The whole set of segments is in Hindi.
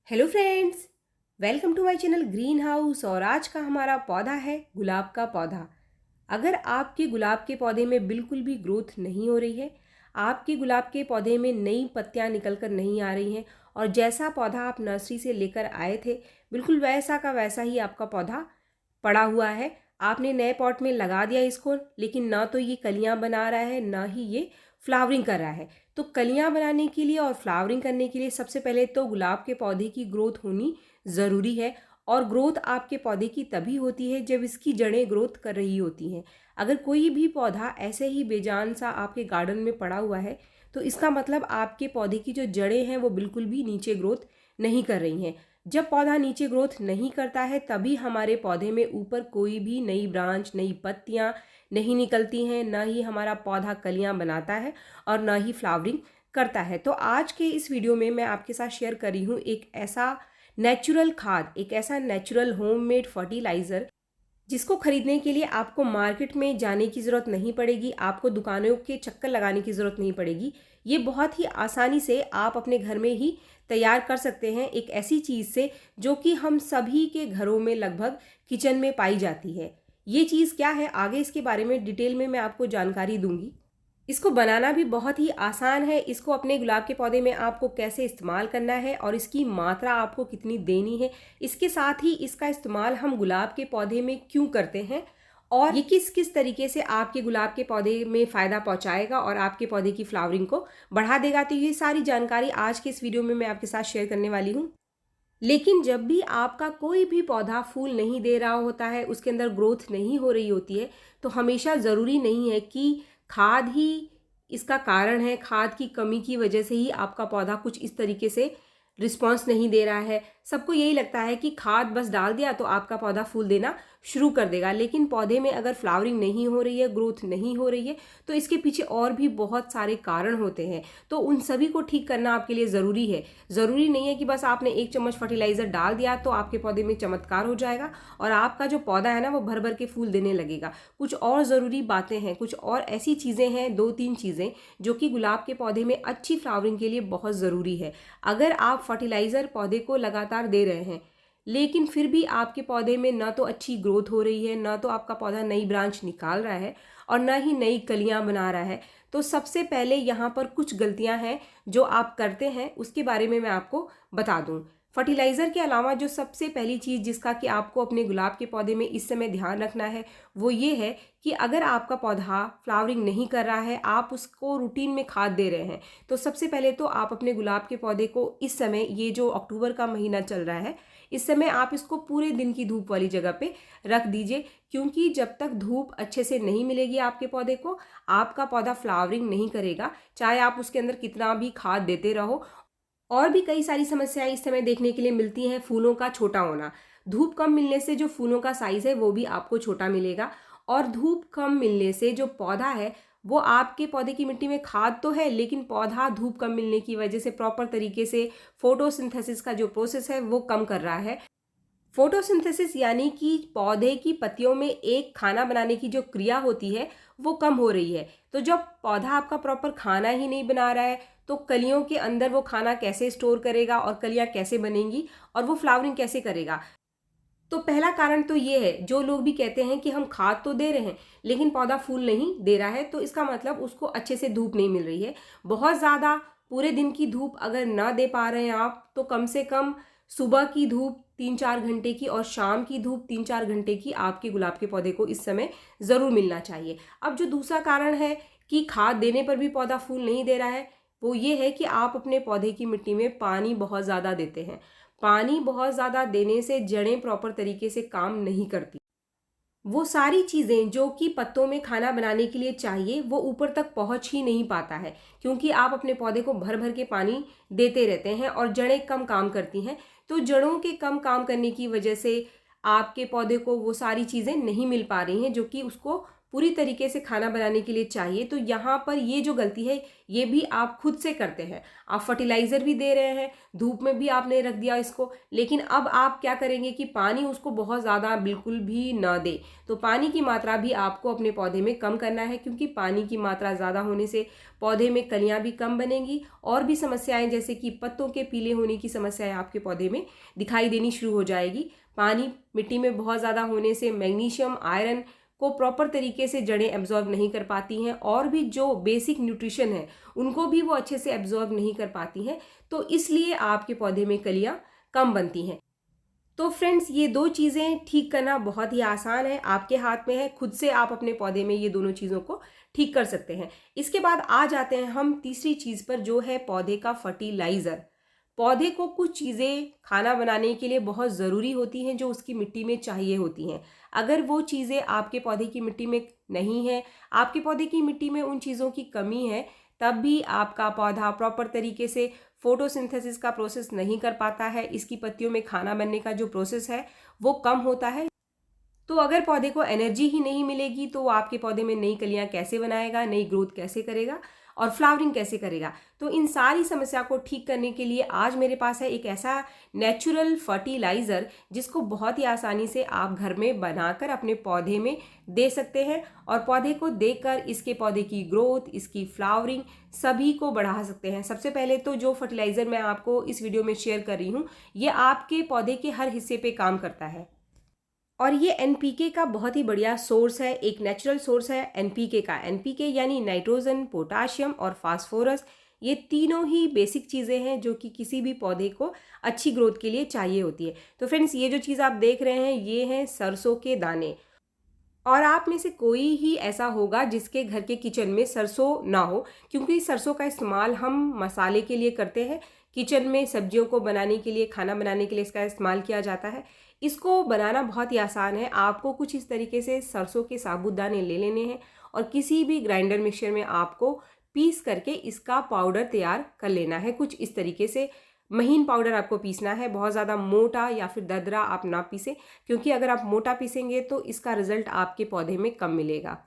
Hello friends, welcome to my channel green house. और आज का हमारा पौधा है गुलाब का पौधा। अगर आपके गुलाब के पौधे में बिल्कुल भी ग्रोथ नहीं हो रही है, आपके गुलाब के पौधे में नई पत्तियां निकल कर नहीं आ रही हैं और जैसा पौधा आप नर्सरी से लेकर आए थे बिल्कुल वैसा का वैसा ही आपका पौधा पड़ा हुआ है, आपने नए पॉट में लगा दिया इसको, लेकिन ना तो ये कलियां बना रहा है ना ही ये फ्लावरिंग कर रहा है। तो कलियां बनाने के लिए और फ्लावरिंग करने के लिए सबसे पहले तो गुलाब के पौधे की ग्रोथ होनी ज़रूरी है। और ग्रोथ आपके पौधे की तभी होती है जब इसकी जड़ें ग्रोथ कर रही होती हैं। अगर कोई भी पौधा ऐसे ही बेजान सा आपके गार्डन में पड़ा हुआ है तो इसका मतलब आपके पौधे की जो जड़ें हैं वो बिल्कुल भी नीचे ग्रोथ नहीं कर रही हैं। जब पौधा नीचे ग्रोथ नहीं करता है तभी हमारे पौधे में ऊपर कोई भी नई ब्रांच, नई पत्तियां नहीं निकलती हैं, ना ही हमारा पौधा कलियां बनाता है और ना ही फ्लावरिंग करता है। तो आज के इस वीडियो में मैं आपके साथ शेयर कर रही हूँ एक ऐसा नेचुरल खाद, एक ऐसा नेचुरल होममेड फर्टिलाइज़र जिसको खरीदने के लिए आपको मार्केट में जाने की ज़रूरत नहीं पड़ेगी, आपको दुकानों के चक्कर लगाने की ज़रूरत नहीं पड़ेगी। ये बहुत ही आसानी से आप अपने घर में ही तैयार कर सकते हैं, एक ऐसी चीज़ से जो कि हम सभी के घरों में लगभग किचन में पाई जाती है। ये चीज़ क्या है, आगे इसके बारे में डिटेल में मैं आपको जानकारी दूंगी। इसको बनाना भी बहुत ही आसान है। इसको अपने गुलाब के पौधे में आपको कैसे इस्तेमाल करना है और इसकी मात्रा आपको कितनी देनी है, इसके साथ ही इसका इस्तेमाल हम गुलाब के पौधे में क्यों करते हैं और ये किस किस तरीके से आपके गुलाब के पौधे में फ़ायदा पहुंचाएगा और आपके पौधे की फ्लावरिंग को बढ़ा देगा, तो ये सारी जानकारी आज के इस वीडियो में मैं आपके साथ शेयर करने वाली हूँ। लेकिन जब भी आपका कोई भी पौधा फूल नहीं दे रहा होता है, उसके अंदर ग्रोथ नहीं हो रही होती है, तो हमेशा ज़रूरी नहीं है कि खाद ही इसका कारण है, खाद की कमी की वजह से ही आपका पौधा कुछ इस तरीके से रिस्पॉन्स नहीं दे रहा है। सबको यही लगता है कि खाद बस डाल दिया तो आपका पौधा फूल देना शुरू कर देगा, लेकिन पौधे में अगर फ्लावरिंग नहीं हो रही है, ग्रोथ नहीं हो रही है, तो इसके पीछे और भी बहुत सारे कारण होते हैं। तो उन सभी को ठीक करना आपके लिए ज़रूरी है। ज़रूरी नहीं है कि बस आपने 1 चम्मच फर्टिलाइज़र डाल दिया तो आपके पौधे में चमत्कार हो जाएगा और आपका जो पौधा है ना वो भर भर के फूल देने लगेगा। कुछ और ज़रूरी बातें हैं, कुछ और ऐसी चीज़ें हैं, 2-3 चीज़ें जो कि गुलाब के पौधे में अच्छी फ्लावरिंग के लिए बहुत ज़रूरी है। अगर आप फर्टिलाइज़र पौधे को लगातार दे रहे हैं लेकिन फिर भी आपके पौधे में ना तो अच्छी ग्रोथ हो रही है, ना तो आपका पौधा नई ब्रांच निकाल रहा है और ना ही नई कलियां बना रहा है, तो सबसे पहले यहाँ पर कुछ गलतियां हैं जो आप करते हैं, उसके बारे में मैं आपको बता दूं। फर्टिलाइज़र के अलावा जो सबसे पहली चीज़ जिसका कि आपको अपने गुलाब के पौधे में इस समय ध्यान रखना है वो ये है कि अगर आपका पौधा फ्लावरिंग नहीं कर रहा है, आप उसको रूटीन में खाद दे रहे हैं, तो सबसे पहले तो आप अपने गुलाब के पौधे को इस समय, ये जो अक्टूबर का महीना चल रहा है, इस समय आप इसको पूरे दिन की धूप वाली जगह पे रख दीजिए, क्योंकि जब तक धूप अच्छे से नहीं मिलेगी आपके पौधे को, आपका पौधा फ्लावरिंग नहीं करेगा, चाहे आप उसके अंदर कितना भी खाद देते रहो। और भी कई सारी समस्याएं इस समय देखने के लिए मिलती हैं। फूलों का छोटा होना, धूप कम मिलने से जो फूलों का साइज है वो भी आपको छोटा मिलेगा, और धूप कम मिलने से जो पौधा है वो, आपके पौधे की मिट्टी में खाद तो है लेकिन पौधा धूप कम मिलने की वजह से प्रॉपर तरीके से फोटोसिंथेसिस का जो प्रोसेस है वो कम कर रहा है। फोटोसिंथेसिस यानी कि पौधे की पत्तियों में एक खाना बनाने की जो क्रिया होती है वो कम हो रही है। तो जब पौधा आपका प्रॉपर खाना ही नहीं बना रहा है तो कलियों के अंदर वो खाना कैसे स्टोर करेगा और कलियां कैसे बनेंगी और वो फ्लावरिंग कैसे करेगा। तो पहला कारण तो ये है, जो लोग भी कहते हैं कि हम खाद तो दे रहे हैं लेकिन पौधा फूल नहीं दे रहा है, तो इसका मतलब उसको अच्छे से धूप नहीं मिल रही है। बहुत ज़्यादा पूरे दिन की धूप अगर ना दे पा रहे हैं आप, तो कम से कम सुबह की धूप 3-4 घंटे की और शाम की धूप 3-4 घंटे की आपके गुलाब के पौधे को इस समय ज़रूर मिलना चाहिए। अब जो दूसरा कारण है कि खाद देने पर भी पौधा फूल नहीं दे रहा है, वो ये है कि आप अपने पौधे की मिट्टी में पानी बहुत ज़्यादा देते हैं। पानी बहुत ज़्यादा देने से जड़ें प्रॉपर तरीके से काम नहीं करती। वो सारी चीज़ें जो कि पत्तों में खाना बनाने के लिए चाहिए वो ऊपर तक पहुंच ही नहीं पाता है, क्योंकि आप अपने पौधे को भर भर के पानी देते रहते हैं और जड़ें कम काम करती हैं। तो जड़ों के कम काम करने की वजह से आपके पौधे को वो सारी चीज़ें नहीं मिल पा रही हैं जो कि उसको पूरी तरीके से खाना बनाने के लिए चाहिए, तो यहाँ पर ये जो गलती है ये भी आप खुद से करते हैं। आप फर्टिलाइज़र भी दे रहे हैं, धूप में भी आपने रख दिया इसको, लेकिन अब आप क्या करेंगे कि पानी उसको बहुत ज़्यादा बिल्कुल भी ना दे। तो पानी की मात्रा भी आपको अपने पौधे में कम करना है, क्योंकि पानी की मात्रा ज़्यादा होने से पौधे में कलियाँ भी कम बनेंगी और भी समस्याएं जैसे कि पत्तों के पीले होने की समस्याएं आपके पौधे में दिखाई देनी शुरू हो जाएगी। पानी मिट्टी में बहुत ज़्यादा होने से मैग्नीशियम, आयरन को प्रॉपर तरीके से जड़ें एब्जॉर्ब नहीं कर पाती हैं और भी जो बेसिक न्यूट्रिशन है उनको भी वो अच्छे से एब्जॉर्ब नहीं कर पाती हैं, तो इसलिए आपके पौधे में कलियाँ कम बनती हैं। तो फ्रेंड्स, ये दो चीज़ें ठीक करना बहुत ही आसान है, आपके हाथ में है, खुद से आप अपने पौधे में ये दोनों चीज़ों को ठीक कर सकते हैं। इसके बाद आ जाते हैं हम तीसरी चीज़ पर, जो है पौधे का फर्टिलाइज़र। पौधे को कुछ चीज़ें खाना बनाने के लिए बहुत ज़रूरी होती हैं जो उसकी मिट्टी में चाहिए होती हैं। अगर वो चीज़ें आपके पौधे की मिट्टी में नहीं है, आपके पौधे की मिट्टी में उन चीज़ों की कमी है, तब भी आपका पौधा प्रॉपर तरीके से फोटोसिंथेसिस का प्रोसेस नहीं कर पाता है। इसकी पत्तियों में खाना बनने का जो प्रोसेस है वो कम होता है। तो अगर पौधे को एनर्जी ही नहीं मिलेगी तो वो आपके पौधे में नई कलियां कैसे बनाएगा, नई ग्रोथ कैसे करेगा और फ्लावरिंग कैसे करेगा। तो इन सारी समस्या को ठीक करने के लिए आज मेरे पास है एक ऐसा नेचुरल फर्टिलाइज़र जिसको बहुत ही आसानी से आप घर में बनाकर अपने पौधे में दे सकते हैं और पौधे को देकर इसके पौधे की ग्रोथ, इसकी फ्लावरिंग सभी को बढ़ा सकते हैं। सबसे पहले तो जो फर्टिलाइज़र मैं आपको इस वीडियो में शेयर कर रही हूँ ये आपके पौधे के हर हिस्से पे काम करता है और ये एनपीके का बहुत ही बढ़िया सोर्स है, एक नेचुरल सोर्स है एनपीके का। एनपीके यानी नाइट्रोजन, पोटाशियम और फास्फोरस, ये तीनों ही बेसिक चीज़ें हैं जो कि किसी भी पौधे को अच्छी ग्रोथ के लिए चाहिए होती है। तो फ्रेंड्स, ये जो चीज़ आप देख रहे हैं ये हैं सरसों के दाने। और आप में से कोई ही ऐसा होगा जिसके घर के किचन में सरसों ना हो, क्योंकि सरसों का इस्तेमाल हम मसाले के लिए करते हैं। किचन में सब्जियों को बनाने के लिए, खाना बनाने के लिए इसका इस्तेमाल किया जाता है। इसको बनाना बहुत ही आसान है। आपको कुछ इस तरीके से सरसों के साबुदाने ले लेने हैं और किसी भी ग्राइंडर मिक्सचर में आपको पीस करके इसका पाउडर तैयार कर लेना है। कुछ इस तरीके से महीन पाउडर आपको पीसना है, बहुत ज़्यादा मोटा या फिर दरदरा आप ना पीसें, क्योंकि अगर आप मोटा पीसेंगे तो इसका रिजल्ट आपके पौधे में कम मिलेगा।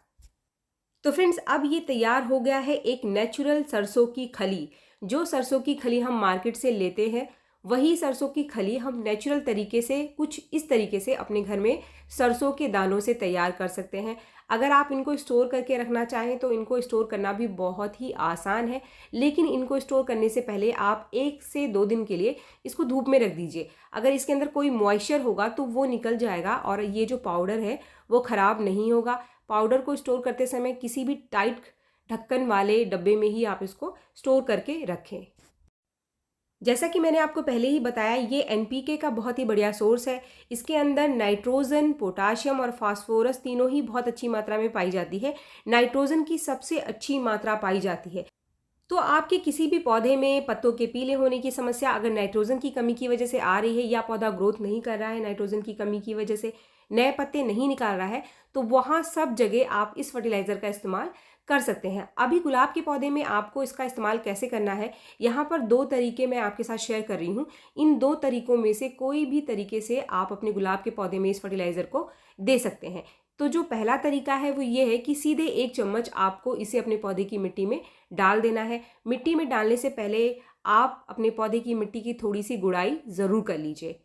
तो फ्रेंड्स, अब ये तैयार हो गया है एक नेचुरल सरसों की खली। जो सरसों की खली हम मार्केट से लेते हैं वही सरसों की खली हम नेचुरल तरीके से कुछ इस तरीके से अपने घर में सरसों के दानों से तैयार कर सकते हैं। अगर आप इनको स्टोर करके रखना चाहें तो इनको स्टोर करना भी बहुत ही आसान है, लेकिन इनको स्टोर करने से पहले आप 1 से 2 दिन के लिए इसको धूप में रख दीजिए। अगर इसके अंदर कोई मॉइस्चर होगा तो वो निकल जाएगा और ये जो पाउडर है वो ख़राब नहीं होगा। पाउडर को स्टोर करते समय किसी भी टाइट ढक्कन वाले डब्बे में ही आप इसको स्टोर करके रखें। जैसा कि मैंने आपको पहले ही बताया, ये एनपीके का बहुत ही बढ़िया सोर्स है। इसके अंदर नाइट्रोजन, पोटाशियम और फास्फोरस तीनों ही बहुत अच्छी मात्रा में पाई जाती है। नाइट्रोजन की सबसे अच्छी मात्रा पाई जाती है। तो आपके किसी भी पौधे में पत्तों के पीले होने की समस्या अगर नाइट्रोजन की कमी की वजह से आ रही है या पौधा ग्रोथ नहीं कर रहा है, नाइट्रोजन की कमी की वजह से नए पत्ते नहीं निकाल रहा है, तो वहाँ सब जगह आप इस फर्टिलाइज़र का इस्तेमाल कर सकते हैं। अभी गुलाब के पौधे में आपको इसका इस्तेमाल कैसे करना है, यहाँ पर 2 तरीके मैं आपके साथ शेयर कर रही हूँ। इन 2 तरीकों में से कोई भी तरीके से आप अपने गुलाब के पौधे में इस फर्टिलाइज़र को दे सकते हैं। तो जो पहला तरीका है वो ये है कि सीधे 1 चम्मच आपको इसे अपने पौधे की मिट्टी में डाल देना है। मिट्टी में डालने से पहले आप अपने पौधे की मिट्टी की थोड़ी सी गुड़ाई ज़रूर कर लीजिए।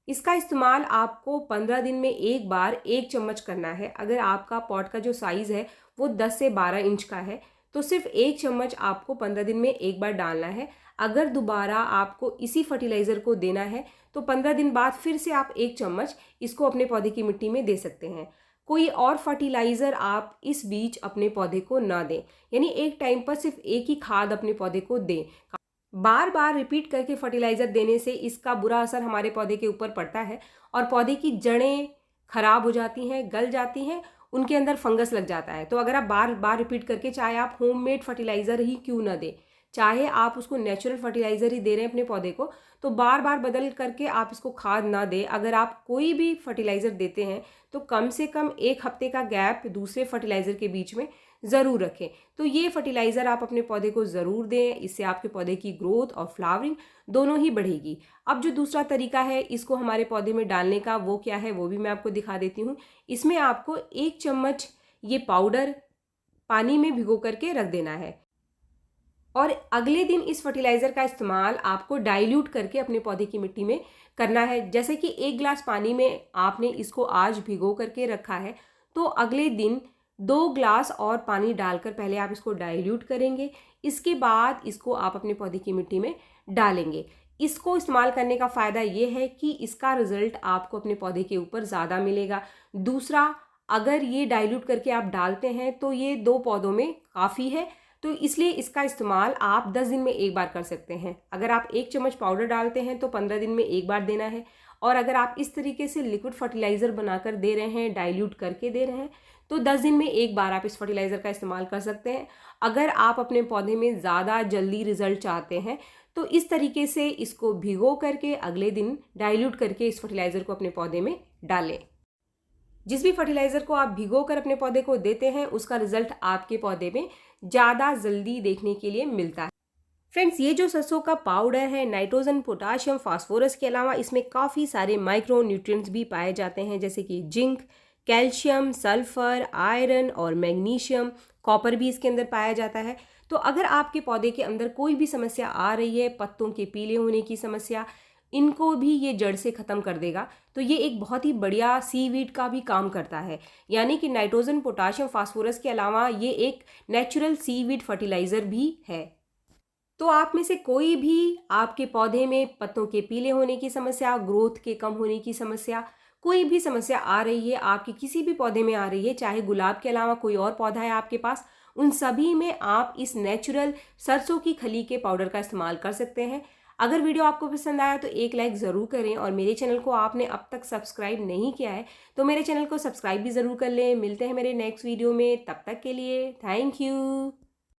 इसका इस्तेमाल आपको 15 दिन में एक बार 1 चम्मच करना है। अगर आपका पॉट का जो साइज़ है वो 10 से 12 इंच का है तो सिर्फ 1 चम्मच आपको 15 दिन में एक बार डालना है। अगर दोबारा आपको इसी फर्टिलाइज़र को देना है तो 15 दिन बाद फिर से आप 1 चम्मच इसको अपने पौधे की मिट्टी में दे सकते हैं। कोई और फर्टिलाइज़र आप इस बीच अपने पौधे को ना दें, यानी एक टाइम पर सिर्फ एक ही खाद अपने पौधे को दें। बार बार रिपीट करके फर्टिलाइज़र देने से इसका बुरा असर हमारे पौधे के ऊपर पड़ता है और पौधे की जड़ें खराब हो जाती हैं, गल जाती हैं, उनके अंदर फंगस लग जाता है। तो अगर आप बार बार रिपीट करके, चाहे आप होममेड फर्टिलाइज़र ही क्यों ना दें, चाहे आप उसको नेचुरल फर्टिलाइज़र ही दे रहे हैं अपने पौधे को, तो बार बार बदल करके आप इसको खाद ना दें। अगर आप कोई भी फर्टिलाइज़र देते हैं तो कम से कम 1 हफ्ते का गैप दूसरे फर्टिलाइज़र के बीच में ज़रूर रखें। तो ये फर्टिलाइज़र आप अपने पौधे को ज़रूर दें, इससे आपके पौधे की ग्रोथ और फ्लावरिंग दोनों ही बढ़ेगी। अब जो दूसरा तरीका है इसको हमारे पौधे में डालने का, वो क्या है वो भी मैं आपको दिखा देती हूँ। इसमें आपको 1 चम्मच ये पाउडर पानी में भिगो करके रख देना है और अगले दिन इस फर्टिलाइज़र का इस्तेमाल आपको डाइल्यूट करके अपने पौधे की मिट्टी में करना है। जैसे कि 1 गिलास पानी में आपने इसको आज भिगो करके रखा है, तो अगले दिन 2 गिलास और पानी डालकर पहले आप इसको डाइल्यूट करेंगे। इसके बाद इसको आप अपने पौधे की मिट्टी में डालेंगे। इसको इस्तेमाल करने का फ़ायदा ये है कि इसका रिज़ल्ट आपको अपने पौधे के ऊपर ज़्यादा मिलेगा। दूसरा, अगर ये डाइल्यूट करके आप डालते हैं तो ये 2 पौधों में काफ़ी है, तो इसलिए इसका इस्तेमाल आप 10 दिन में एक बार कर सकते हैं। अगर आप 1 चम्मच पाउडर डालते हैं तो 15 दिन में एक बार देना है, और अगर आप इस तरीके से लिक्विड फर्टिलाइज़र बनाकर दे रहे हैं, डाइल्यूट करके दे रहे हैं, तो 10 दिन में एक बार आप इस फर्टिलाइज़र का इस्तेमाल कर सकते हैं। अगर आप अपने पौधे में ज़्यादा जल्दी रिजल्ट चाहते हैं तो इस तरीके से इसको भिगो करके अगले दिन डाइल्यूट करके इस फर्टिलाइज़र को अपने पौधे में डालें। जिस भी फर्टिलाइज़र को आप भिगो कर अपने पौधे को देते हैं उसका रिजल्ट आपके पौधे में ज़्यादा जल्दी देखने के लिए मिलता है। फ्रेंड्स, ये जो सरसों का पाउडर है, नाइट्रोजन, पोटाशियम, फास्फोरस के अलावा इसमें काफ़ी सारे माइक्रो न्यूट्रिएंट्स भी पाए जाते हैं, जैसे कि जिंक, कैल्शियम, सल्फर, आयरन और मैग्नीशियम, कॉपर भी इसके अंदर पाया जाता है। तो अगर आपके पौधे के अंदर कोई भी समस्या आ रही है, पत्तों के पीले होने की समस्या, इनको भी ये जड़ से ख़त्म कर देगा। तो ये एक बहुत ही बढ़िया सीवीड का भी काम करता है, यानी कि नाइट्रोजन, पोटाशियम, फास्फोरस के अलावा ये एक नेचुरल सीवीड फर्टिलाइज़र भी है। तो आप में से कोई भी आपके पौधे में पत्तों के पीले होने की समस्या, ग्रोथ के कम होने की समस्या, कोई भी समस्या आ रही है, आपके किसी भी पौधे में आ रही है, चाहे गुलाब के अलावा कोई और पौधा है आपके पास, उन सभी में आप इस नेचुरल सरसों की खली के पाउडर का इस्तेमाल कर सकते हैं। अगर वीडियो आपको पसंद आया तो एक लाइक ज़रूर करें, और मेरे चैनल को आपने अब तक सब्सक्राइब नहीं किया है तो मेरे चैनल को सब्सक्राइब भी ज़रूर कर लें। मिलते हैं मेरे नेक्स्ट वीडियो में, तब तक के लिए थैंक यू।